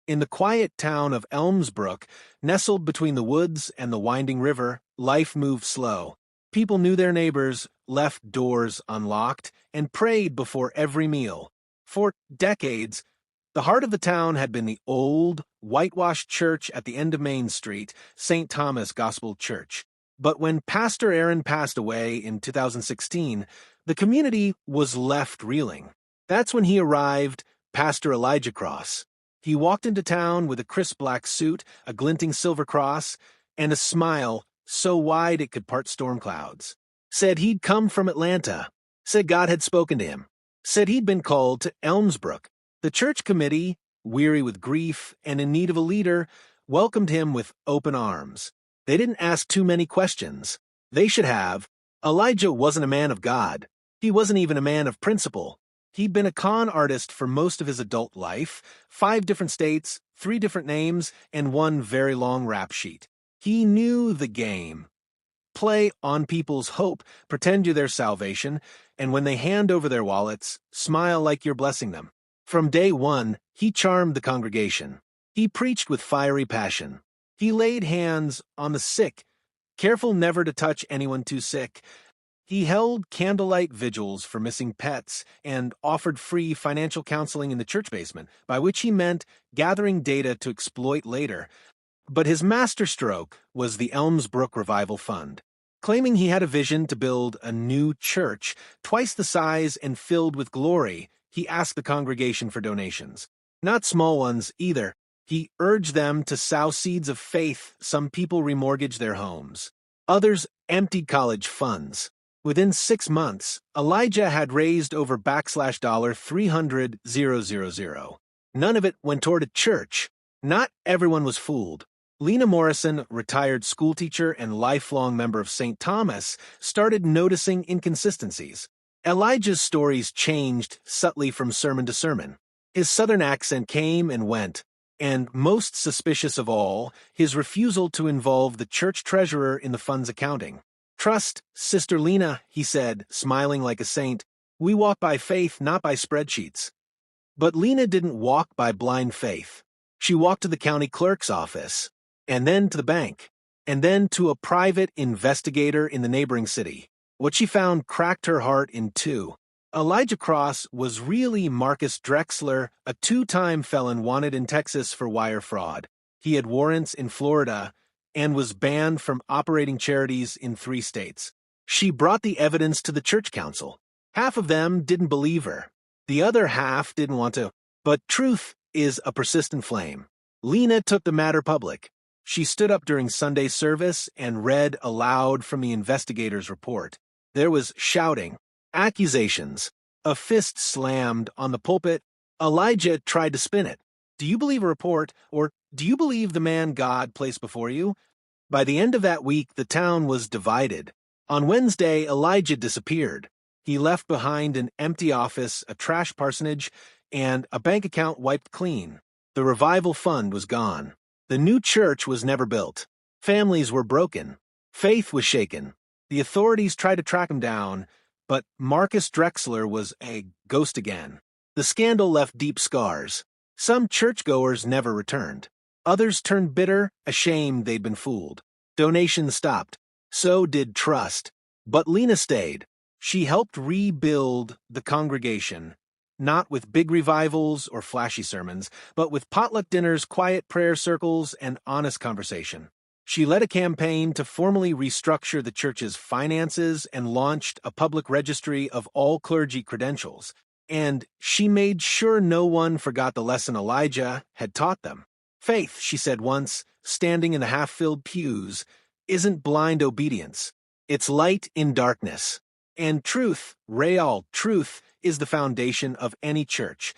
In the quiet town of Elmsbrook, nestled between the woods and the winding river, life moved slow. People knew their neighbors, left doors unlocked, and prayed before every meal. For decades, the heart of the town had been the old, whitewashed church at the end of Main Street, St. Thomas Gospel Church. But when Pastor Aaron passed away in 2016, the community was left reeling. That's when he arrived, Pastor Elijah Cross. He walked into town with a crisp black suit, a glinting silver cross, and a smile so wide it could part storm clouds. Said he'd come from Atlanta. Said God had spoken to him. Said he'd been called to Elmsbrook. The church committee, weary with grief and in need of a leader, welcomed him with open arms. They didn't ask too many questions. They should have. Elijah wasn't a man of God. He wasn't even a man of principle. He'd been a con artist for most of his adult life, 5 different states, 3 different names, and 1 very long rap sheet. He knew the game. Play on people's hope, pretend you're their salvation, and when they hand over their wallets, smile like you're blessing them. From day one, he charmed the congregation. He preached with fiery passion. He laid hands on the sick, careful never to touch anyone too sick. He held candlelight vigils for missing pets and offered free financial counseling in the church basement, by which he meant gathering data to exploit later. But his masterstroke was the Elmsbrook Revival Fund. Claiming he had a vision to build a new church, twice the size and filled with glory, he asked the congregation for donations. Not small ones, either. He urged them to sow seeds of faith. Some people remortgaged their homes. Others emptied college funds. Within 6 months, Elijah had raised over $300,000. None of it went toward a church. Not everyone was fooled. Lena Morrison, retired schoolteacher and lifelong member of St. Thomas, started noticing inconsistencies. Elijah's stories changed subtly from sermon to sermon. His southern accent came and went, and most suspicious of all, his refusal to involve the church treasurer in the fund's accounting. "Trust, Sister Lena," he said, smiling like a saint. "We walk by faith, not by spreadsheets." But Lena didn't walk by blind faith. She walked to the county clerk's office, and then to the bank, and then to a private investigator in the neighboring city. What she found cracked her heart in 2. Elijah Cross was really Marcus Drexler, a 2-time felon wanted in Texas for wire fraud. He had warrants in Florida and was banned from operating charities in 3 states. She brought the evidence to the church council. Half of them didn't believe her. The other half didn't want to. But truth is a persistent flame. Lena took the matter public. She stood up during Sunday service and read aloud from the investigator's report. There was shouting, accusations, a fist slammed on the pulpit. Elijah tried to spin it. "Do you believe a report, or do you believe the man God placed before you?" By the end of that week, the town was divided. On Wednesday, Elijah disappeared. He left behind an empty office, a trash parsonage, and a bank account wiped clean. The revival fund was gone. The new church was never built. Families were broken. Faith was shaken. The authorities tried to track him down, but Marcus Drexler was a ghost again. The scandal left deep scars. Some churchgoers never returned. Others turned bitter, ashamed they'd been fooled. Donations stopped. So did trust. But Lena stayed. She helped rebuild the congregation, not with big revivals or flashy sermons, but with potluck dinners, quiet prayer circles, and honest conversation. She led a campaign to formally restructure the church's finances and launched a public registry of all clergy credentials. And she made sure no one forgot the lesson Elijah had taught them. "Faith," she said once, standing in the half-filled pews, "isn't blind obedience. It's light in darkness. And truth, real truth, is the foundation of any church."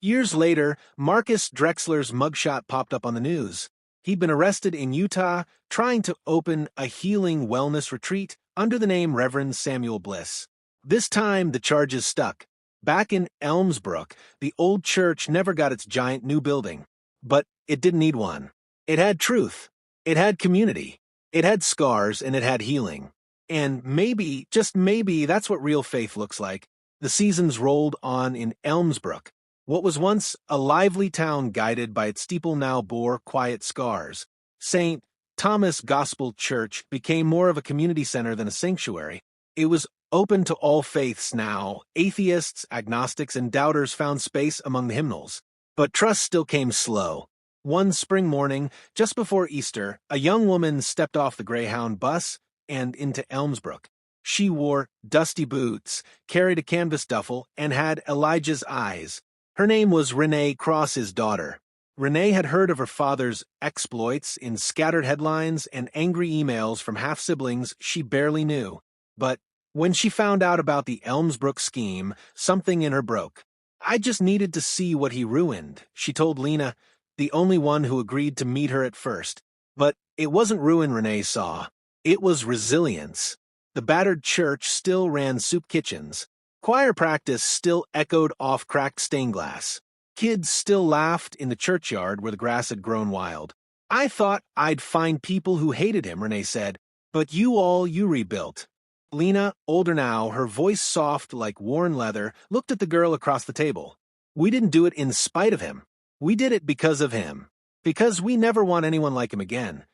Years later, Marcus Drexler's mugshot popped up on the news. He'd been arrested in Utah trying to open a healing wellness retreat under the name Reverend Samuel Bliss. This time, the charges stuck. Back in Elmsbrook, the old church never got its giant new building. But it didn't need one. It had truth. It had community. It had scars, and it had healing. And maybe, just maybe, that's what real faith looks like. The seasons rolled on in Elmsbrook. What was once a lively town guided by its steeple now bore quiet scars. St. Thomas Gospel Church became more of a community center than a sanctuary. It was open to all faiths now. Atheists, agnostics, and doubters found space among the hymnals. But trust still came slow. One spring morning, just before Easter, a young woman stepped off the Greyhound bus and into Elmsbrook. She wore dusty boots, carried a canvas duffel, and had Elijah's eyes. Her name was Renee Cross's daughter. Renee had heard of her father's exploits in scattered headlines and angry emails from half-siblings she barely knew. But when she found out about the Elmsbrook scheme, something in her broke. "I just needed to see what he ruined," she told Lena, the only one who agreed to meet her at first. But it wasn't ruin Renee saw. It was resilience. The battered church still ran soup kitchens. Choir practice still echoed off cracked stained glass. Kids still laughed in the churchyard where the grass had grown wild. "I thought I'd find people who hated him," Renee said, "but you rebuilt." Lena, older now, her voice soft like worn leather, looked at the girl across the table. "We didn't do it in spite of him. We did it because of him. Because we never want anyone like him again."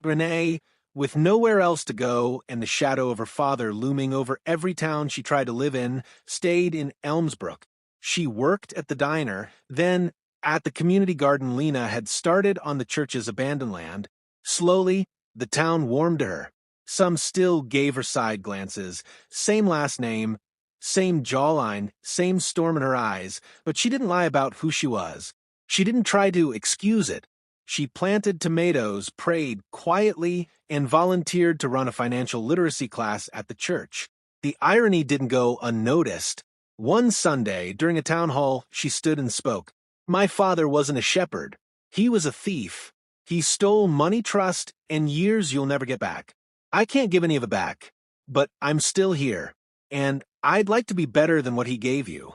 Renee, with nowhere else to go and the shadow of her father looming over every town she tried to live in, stayed in Elmsbrook. She worked at the diner, then at the community garden Lena had started on the church's abandoned land. Slowly, the town warmed to her. Some still gave her side glances, same last name, same jawline, same storm in her eyes, but she didn't lie about who she was. She didn't try to excuse it. She planted tomatoes, prayed quietly, and volunteered to run a financial literacy class at the church. The irony didn't go unnoticed. One Sunday, during a town hall, she stood and spoke. "My father wasn't a shepherd. He was a thief. He stole money, trust, and years you'll never get back. I can't give any of it back, but I'm still here, and I'd like to be better than what he gave you."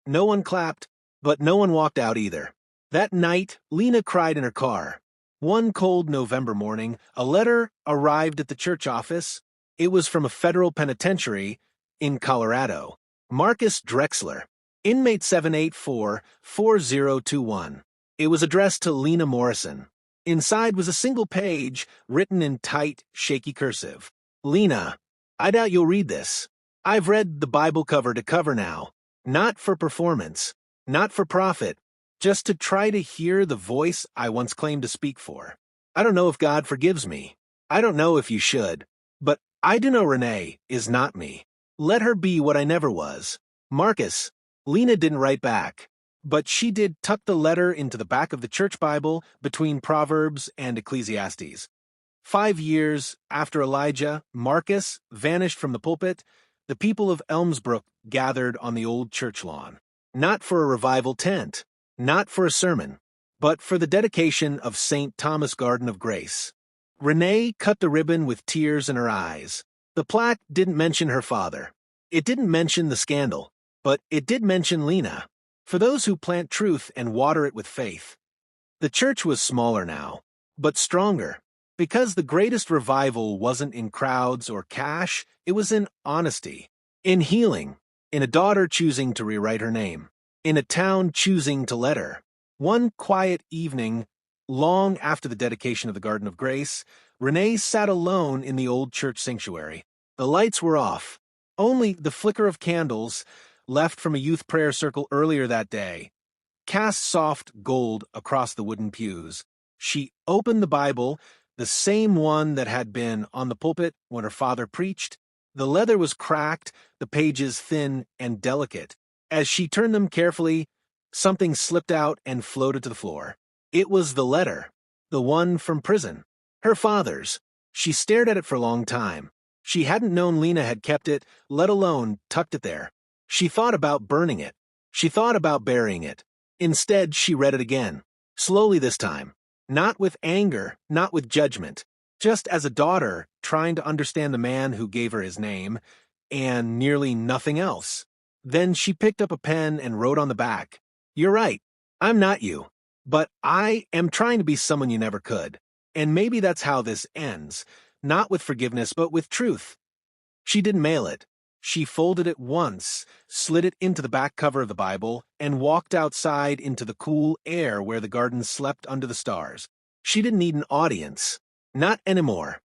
No one clapped, but no one walked out either. That night, Lena cried in her car. One cold November morning, a letter arrived at the church office. It was from a federal penitentiary in Colorado. Marcus Drexler, inmate 784-4021. It was addressed to Lena Morrison. Inside was a single page written in tight, shaky cursive. "Lena, I doubt you'll read this. I've read the Bible cover to cover now. Not for performance, not for profit, just to try to hear the voice I once claimed to speak for. I don't know if God forgives me. I don't know if you should. But I do know Renee is not me. Let her be what I never was." Marcus. Lena didn't write back, but she did tuck the letter into the back of the church Bible between Proverbs and Ecclesiastes. 5 years after Elijah, Marcus vanished from the pulpit, the people of Elmsbrook gathered on the old church lawn. Not for a revival tent, not for a sermon, but for the dedication of St. Thomas Garden of Grace. Renee cut the ribbon with tears in her eyes. The plaque didn't mention her father. It didn't mention the scandal, but it did mention Lena. For those who plant truth and water it with faith. The church was smaller now, but stronger, because the greatest revival wasn't in crowds or cash, it was in honesty, in healing, in a daughter choosing to rewrite her name, in a town choosing to let her. One quiet evening, long after the dedication of the Garden of Grace, Renee sat alone in the old church sanctuary. The lights were off. Only the flicker of candles, left from a youth prayer circle earlier that day, cast soft gold across the wooden pews. She opened the Bible, the same one that had been on the pulpit when her father preached. The leather was cracked, the pages thin and delicate. As she turned them carefully, something slipped out and floated to the floor. It was the letter, the one from prison, her father's. She stared at it for a long time. She hadn't known Lena had kept it, let alone tucked it there. She thought about burning it. She thought about burying it. Instead, she read it again, slowly this time, not with anger, not with judgment, just as a daughter trying to understand the man who gave her his name, and nearly nothing else. Then she picked up a pen and wrote on the back, "You're right, I'm not you, but I am trying to be someone you never could. And maybe that's how this ends, not with forgiveness, but with truth." She didn't mail it. She folded it once, slid it into the back cover of the Bible, and walked outside into the cool air where the garden slept under the stars. She didn't need an audience. Not anymore.